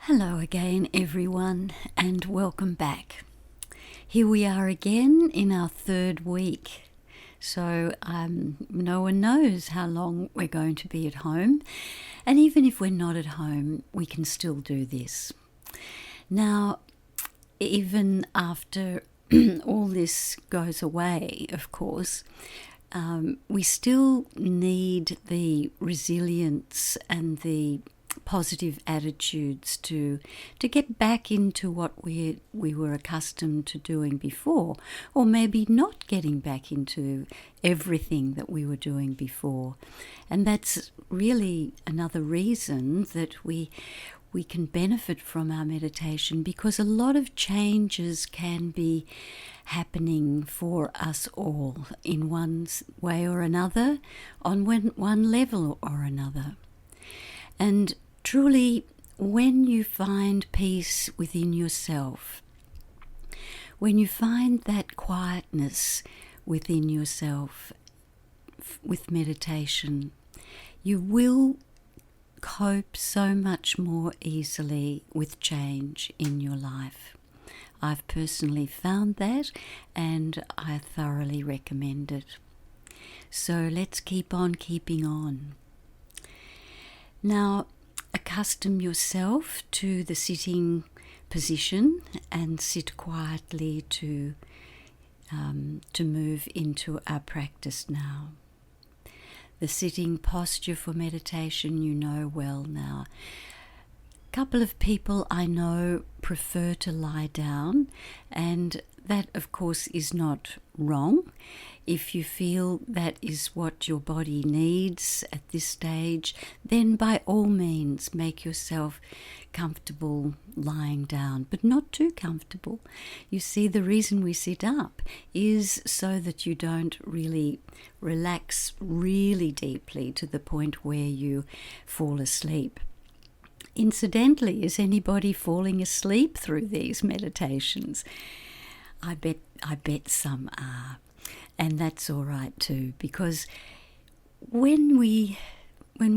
Hello again, everyone, and welcome back. Here we are again in our third week. So no one knows how long we're going to be at home. And even if we're not at home, we can still do this. Now, even after all this goes away, of course, we still need the resilience and the positive attitudes to get back into what we were accustomed to doing before, or maybe not getting back into everything that we were doing before. And that's really another reason that we can benefit from our meditation, because a lot of changes can be happening for us all in one way or another, on one level or another. And truly, when you find peace within yourself, when you find that quietness within yourself with meditation, you will cope so much more easily with change in your life. I've personally found that, and I thoroughly recommend it. So let's keep on keeping on. Now, accustom yourself to the sitting position and sit quietly to move into our practice now. The sitting posture for meditation you know well now. A couple of people I know prefer to lie down, and that of course is not wrong. If you feel that is what your body needs at this stage, then by all means make yourself comfortable lying down, but not too comfortable. You see, the reason we sit up is so that you don't really relax really deeply to the point where you fall asleep. Incidentally, is anybody falling asleep through these meditations? I bet some are. And that's all right too, because when we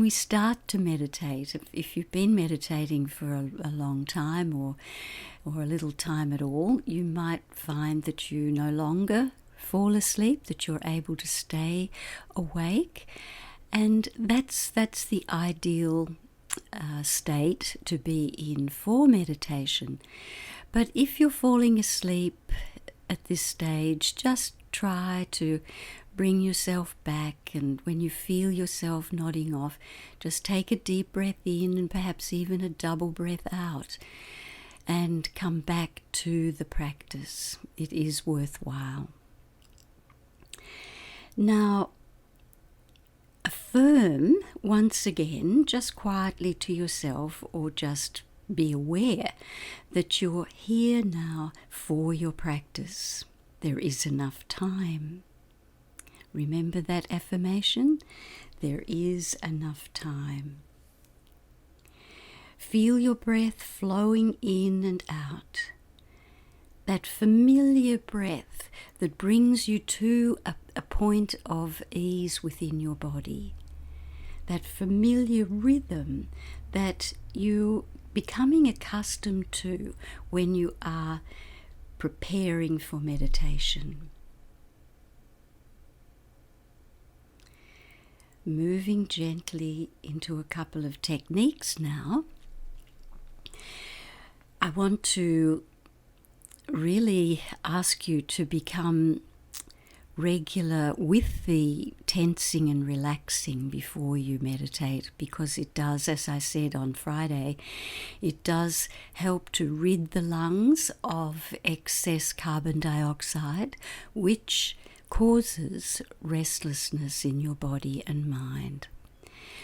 start to meditate, if you've been meditating for a long time or a little time at all, you might find that you no longer fall asleep, that you're able to stay awake. And that's the ideal state to be in for meditation. But if you're falling asleep at this stage, just try to bring yourself back, and when you feel yourself nodding off, just take a deep breath in and perhaps even a double breath out, and come back to the practice. It is worthwhile. Now, affirm once again, just quietly to yourself, or just be aware that you're here now for your practice. There is enough time. Remember that affirmation? There is enough time. Feel your breath flowing in and out. That familiar breath that brings you to a point of ease within your body. That familiar rhythm that you becoming accustomed to when you are preparing for meditation. Moving gently into a couple of techniques now. I want to really ask you to become regular with the tensing and relaxing before you meditate, because it does, as I said on Friday, it does help to rid the lungs of excess carbon dioxide, which causes restlessness in your body and mind.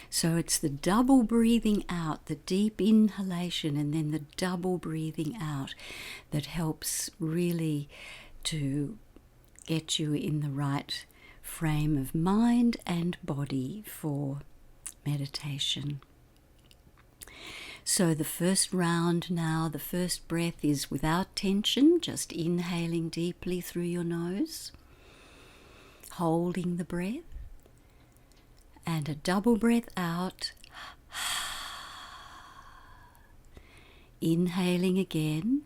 So it's the double breathing out, the deep inhalation, and then the double breathing out that helps really to get you in the right frame of mind and body for meditation. So the first round now, the first breath is without tension, just inhaling deeply through your nose, holding the breath, and a double breath out, inhaling again.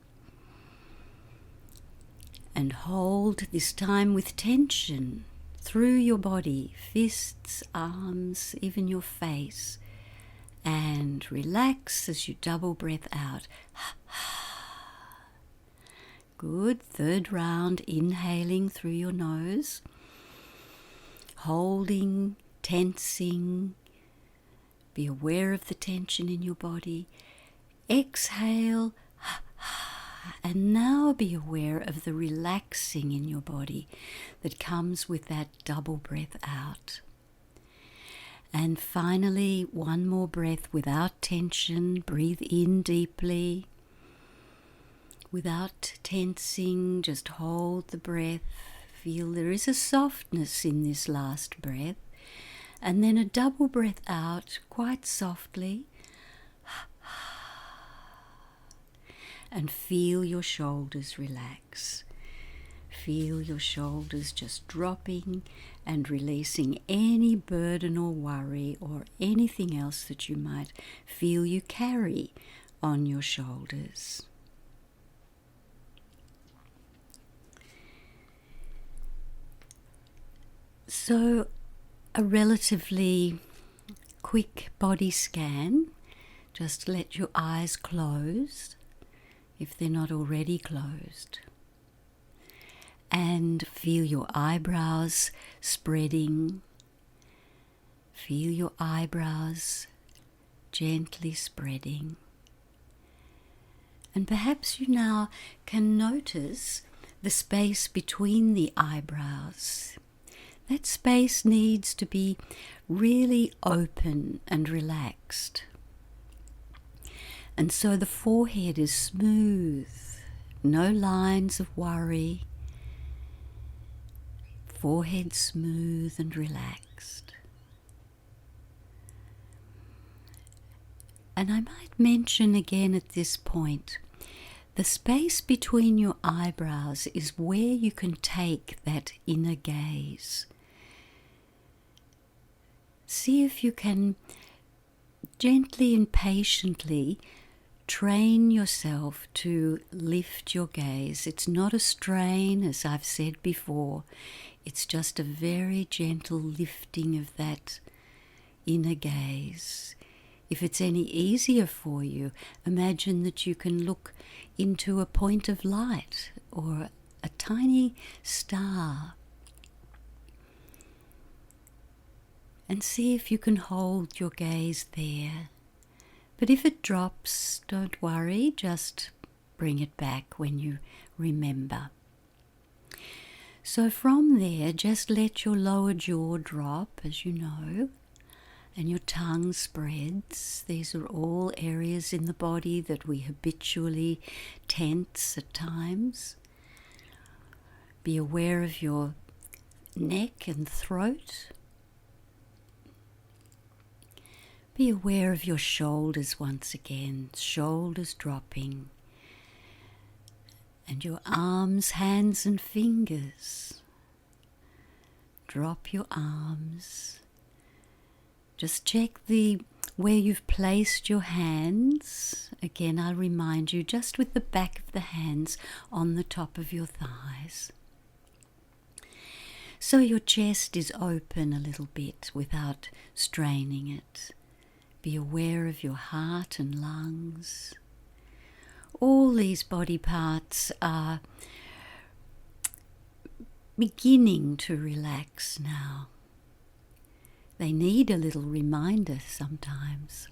And hold, this time with tension through your body, fists, arms, even your face. And relax as you double breath out. Good. Third round, inhaling through your nose. Holding, tensing. Be aware of the tension in your body. Exhale. And now be aware of the relaxing in your body that comes with that double breath out. And finally, one more breath without tension. Breathe in deeply. Without tensing, just hold the breath. Feel there is a softness in this last breath. And then a double breath out, quite softly. And feel your shoulders relax. Feel your shoulders just dropping and releasing any burden or worry or anything else that you might feel you carry on your shoulders. So, a relatively quick body scan. Just let your eyes close if they're not already closed. And feel your eyebrows spreading. Feel your eyebrows gently spreading. And perhaps you now can notice the space between the eyebrows. That space needs to be really open and relaxed. And so the forehead is smooth, no lines of worry. Forehead smooth and relaxed. And I might mention again at this point, the space between your eyebrows is where you can take that inner gaze. See if you can gently and patiently train yourself to lift your gaze. It's not a strain, as I've said before. It's just a very gentle lifting of that inner gaze. If it's any easier for you, imagine that you can look into a point of light or a tiny star and see if you can hold your gaze there. But if it drops, don't worry, just bring it back when you remember. So from there, just let your lower jaw drop, as you know, and your tongue spreads. These are all areas in the body that we habitually tense at times. Be aware of your neck and throat. Be aware of your shoulders once again, shoulders dropping. And your arms, hands and fingers. Drop your arms. Just check where you've placed your hands. Again, I'll remind you, just with the back of the hands on the top of your thighs. So your chest is open a little bit without straining it. Be aware of your heart and lungs. All these body parts are beginning to relax now. They need a little reminder sometimes.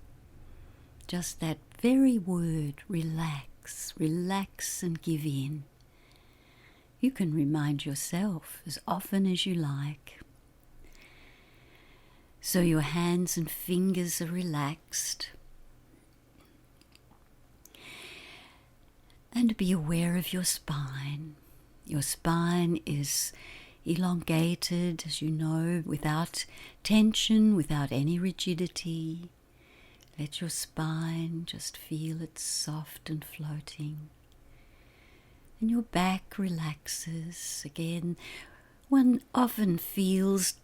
Just that very word, relax, relax and give in. You can remind yourself as often as you like. So your hands and fingers are relaxed. And be aware of your spine. Your spine is elongated, as you know, without tension, without any rigidity. Let your spine just feel it's soft and floating. And your back relaxes. Again, one often feels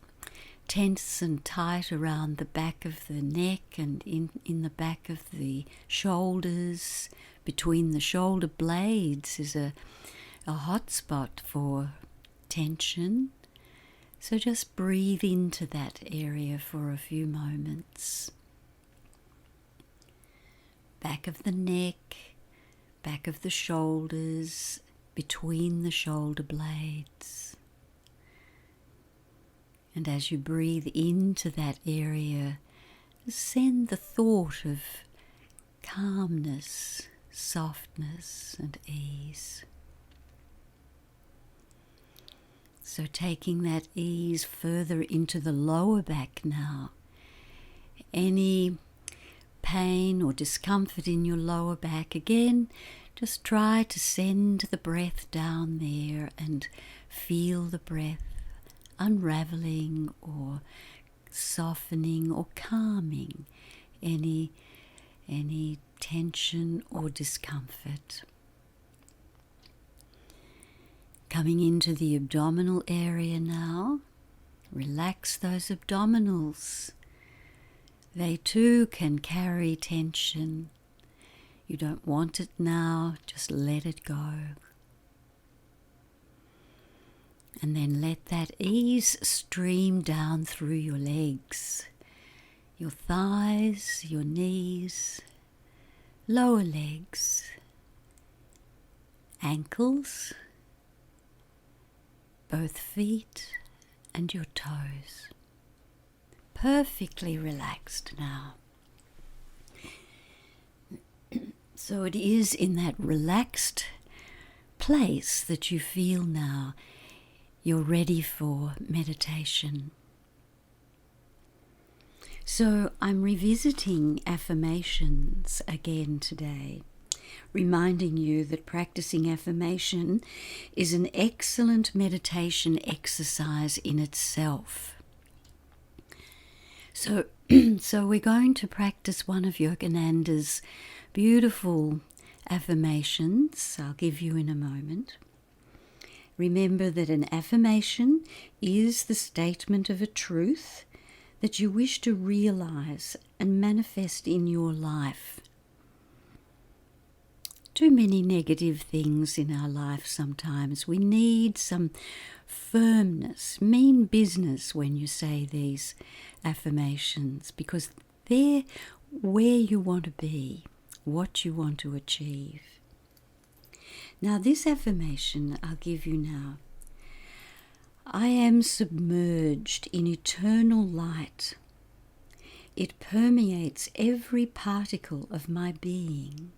tense and tight around the back of the neck and in the back of the shoulders. between the shoulder blades is a hot spot for tension. So just breathe into that area for a few moments. Back of the neck, back of the shoulders, between the shoulder blades. And as you breathe into that area, send the thought of calmness, softness, and ease. So taking that ease further into the lower back now. Any pain or discomfort in your lower back, again, just try to send the breath down there and feel the breath unraveling or softening or calming any tension or discomfort. Coming into the abdominal area now, relax those abdominals. They too can carry tension. You don't want it now, just let it go. And then let that ease stream down through your legs, your thighs, your knees, lower legs, ankles, both feet and your toes. Perfectly relaxed now. So it is in that relaxed place that you feel now you're ready for meditation. So I'm revisiting affirmations again today, reminding you that practicing affirmation is an excellent meditation exercise in itself. So we're going to practice one of Yogananda's beautiful affirmations. I'll give you in a moment. Remember that an affirmation is the statement of a truth that you wish to realize and manifest in your life. Too many negative things in our life sometimes. We need some firmness, mean business when you say these affirmations, because they're where you want to be, what you want to achieve. Now this affirmation I'll give you now. I am submerged in eternal light. It permeates every particle of my being.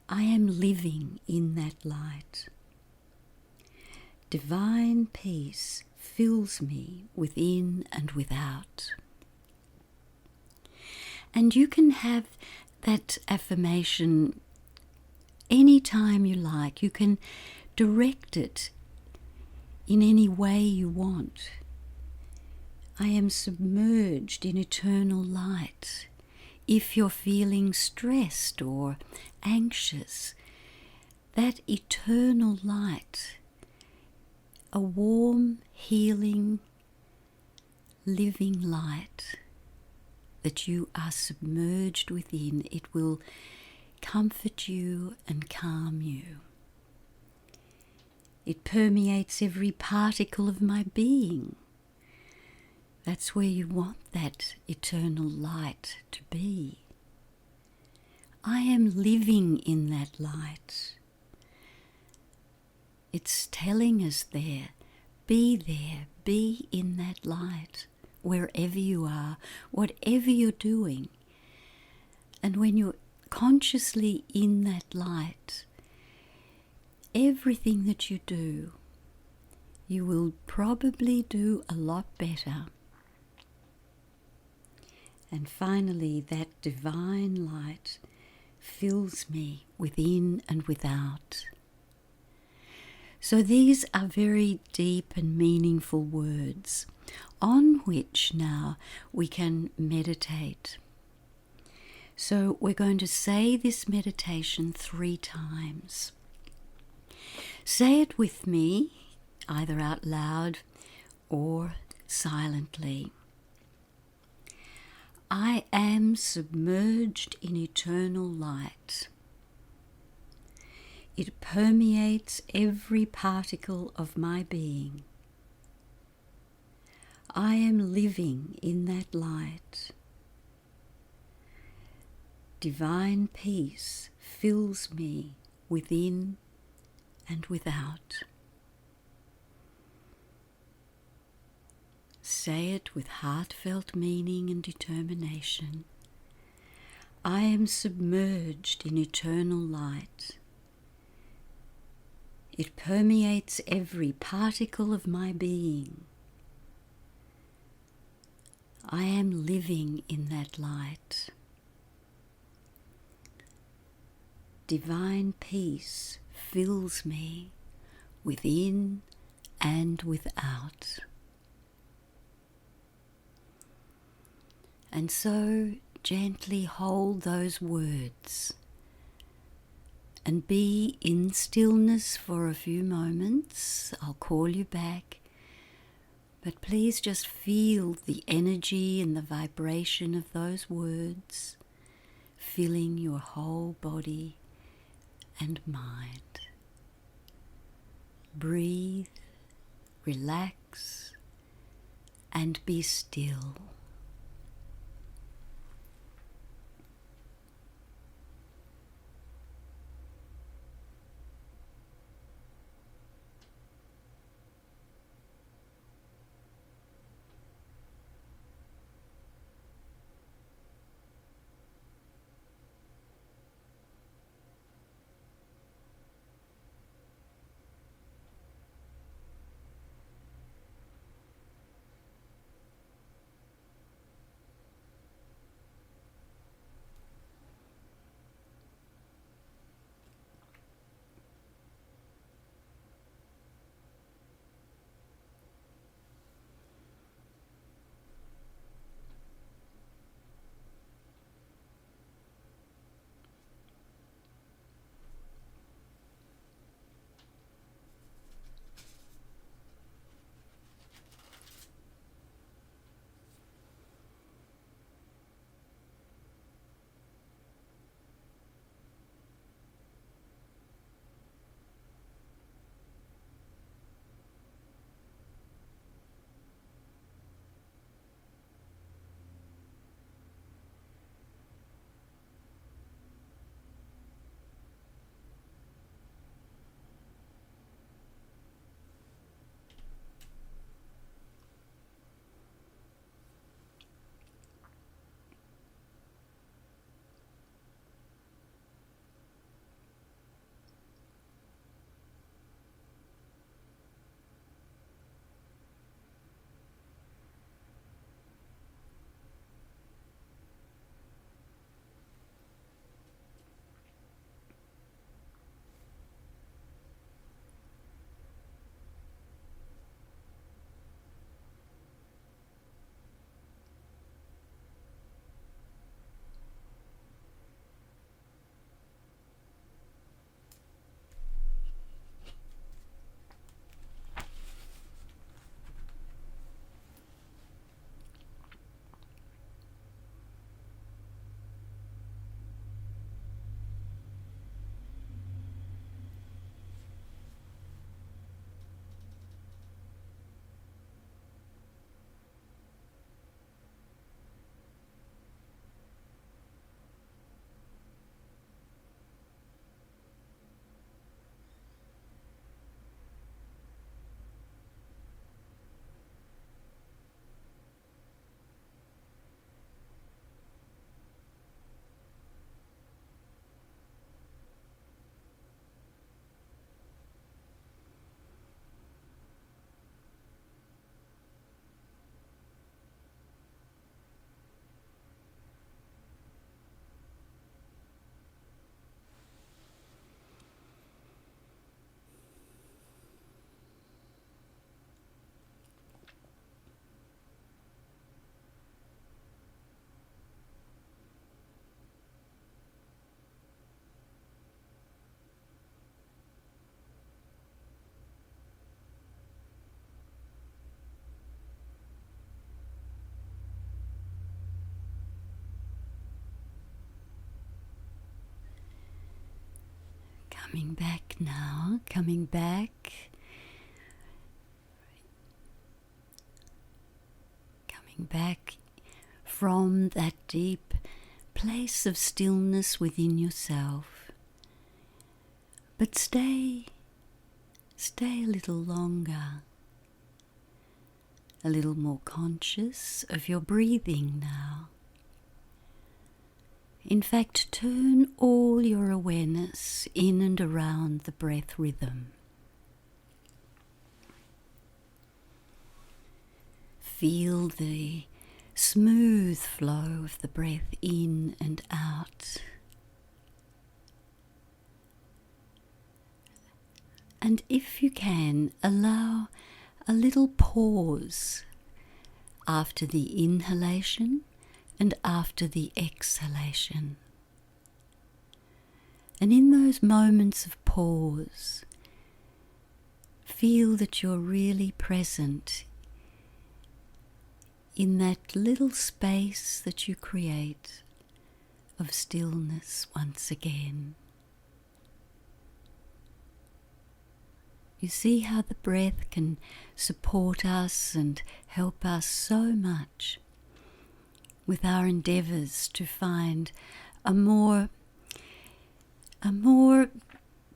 I am living in that light. Divine peace fills me within and without. And you can have that affirmation any time you like. You can direct it in any way you want. I am submerged in eternal light. If you're feeling stressed or anxious, that eternal light, a warm, healing, living light that you are submerged within, it will comfort you and calm you. It permeates every particle of my being. That's where you want that eternal light to be. I am living in that light. It's telling us there, be in that light, wherever you are, whatever you're doing. And when you're consciously in that light, everything that you do, you will probably do a lot better. And finally, that divine light fills me within and without. So these are very deep and meaningful words on which now we can meditate. So we're going to say this meditation 3 times. Say it with me, either out loud or silently. I am submerged in eternal light. It permeates every particle of my being. I am living in that light. Divine peace fills me within and without. Say it with heartfelt meaning and determination. I am submerged in eternal light. It permeates every particle of my being. I am living in that light. Divine peace fills me within and without. And so gently hold those words and be in stillness for a few moments. I'll call you back, but please just feel the energy and the vibration of those words filling your whole body and mind. Breathe, relax, and be still. Coming back now, coming back. Coming back from that deep place of stillness within yourself. But stay a little longer. A little more conscious of your breathing now. In fact, turn all your awareness in and around the breath rhythm. Feel the smooth flow of the breath in and out. And if you can, allow a little pause after the inhalation and after the exhalation. And in those moments of pause, feel that you're really present in that little space that you create of stillness once again. You see how the breath can support us and help us so much with our endeavours to find a more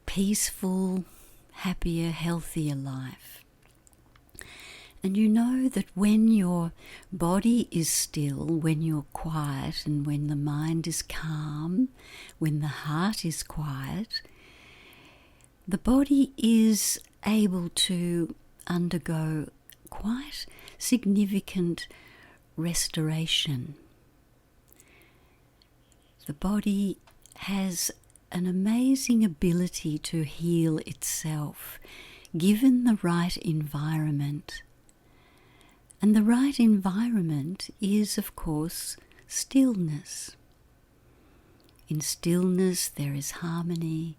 peaceful, happier, healthier life. And you know that when your body is still, when you're quiet, and when the mind is calm, when the heart is quiet, the body is able to undergo quite significant restoration. The body has an amazing ability to heal itself, given the right environment. And the right environment is, of course, stillness. In stillness there is harmony,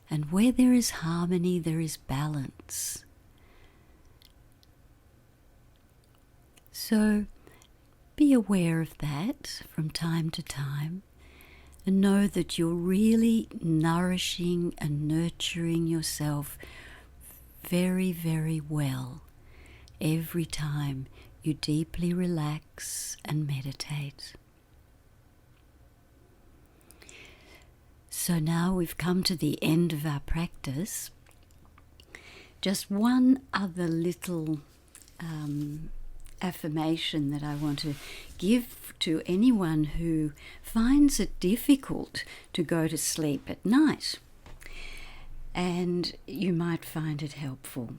and where there is harmony there is balance. So be aware of that from time to time, and know that you're really nourishing and nurturing yourself very, very well every time you deeply relax and meditate. So now we've come to the end of our practice. Just one other little affirmation that I want to give to anyone who finds it difficult to go to sleep at night, and you might find it helpful.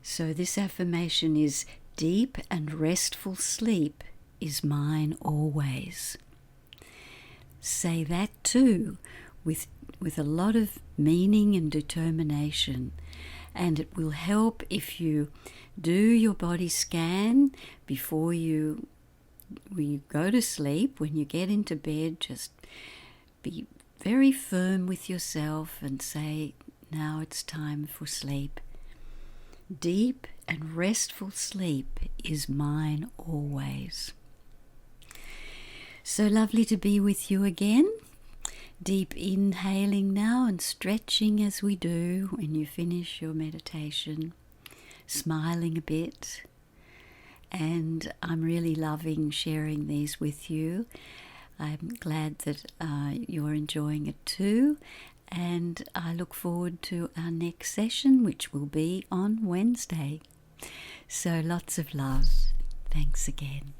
So this affirmation is, deep and restful sleep is mine always. Say that too with a lot of meaning and determination, and it will help if you do your body scan before when you go to sleep. When you get into bed, just be very firm with yourself and say, now it's time for sleep. Deep and restful sleep is mine always. So lovely to be with you again. Deep inhaling now and stretching as we do when you finish your meditation, smiling a bit. And I'm really loving sharing these with you. I'm glad that you're enjoying it too, and I look forward to our next session, which will be on Wednesday. So lots of love. Thanks again.